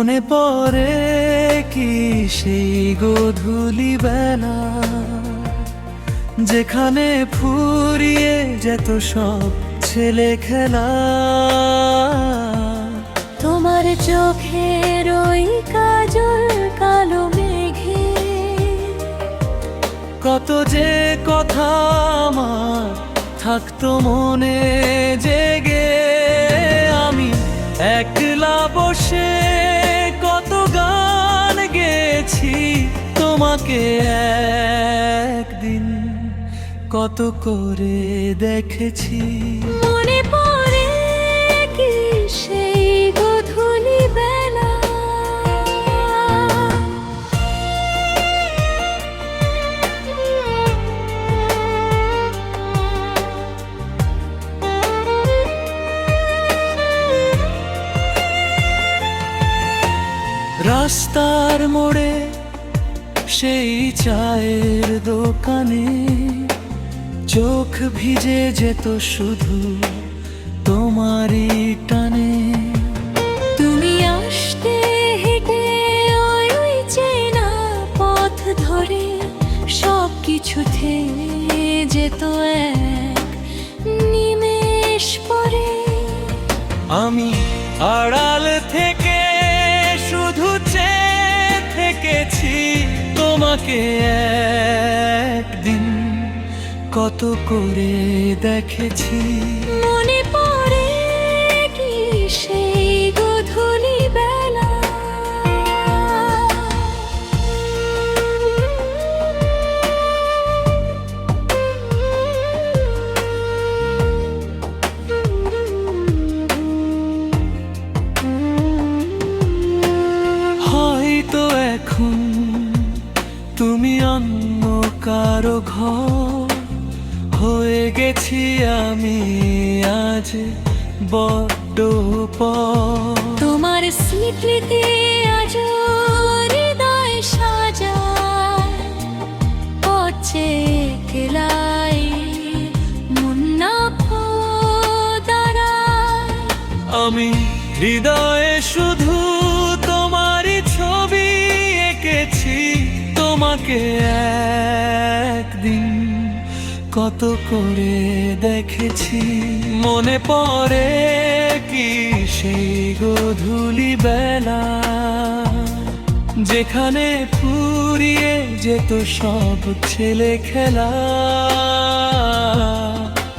মনে পড়ে কি সেই গোধূলি বেলা, যেখানে ফুরিয়ে যেত সব ছেলে খেলা। তোমার চোখের ওই কাজল কালো মেঘে কত যে কথা আমার থাকতো মনে জেগে। আমি একলা বসে কত গান গেয়েছি তোমাকে একদিন কত করে দেখেছি। মনে পড়ে কি সেই গোধূলি বেলা, রাস্তার মোড়ে সেই চায়ের দোকানে চোখ ভিজে যেত শুধু তোমারই টানে। তুমি আসতে হেঁটে ওই ওই চেনা পথ ধরে সব কিছু থেমে যেত এক নিমেষ পরে। আমি আড়াল থেকে শুধু চেয়ে থেকেছি তোমাকে একদিন কত করে দেখেছি। মনে পড়ে কি সেই গোধূলি বেলা, হয়তো এখন তুমি অন্য কারো ঘর হয়ে গেছি আমি আজ বড্ড পর। তোমার স্মৃতিতে আজ হৃদয় সাজায় পচে কেলাই মুন্না দাঁড়ায়। আমি হৃদয়ে শুধু তোমারই ছবি এঁকেছি তোমাকে একদিন কত করে দেখেছি। মনে পড়ে কি সেই গোধূলি বেলা, যেখানে ফুরিয়ে যেত সব ছেলে খেলা।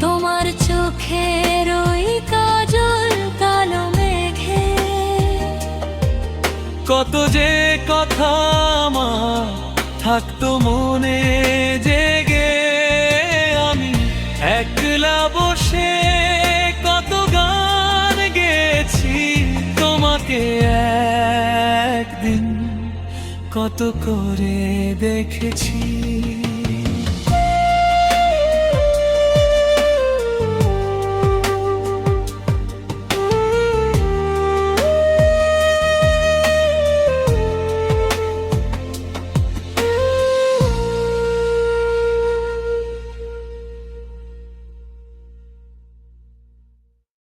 তোমার চোখের ওই কাজল কালো মেঘে কত যে কথা আমার থাকতো মনে জেগে। আমি একলা বসে কত গান গেয়েছি তোমাকে একদিন কত করে দেখেছি।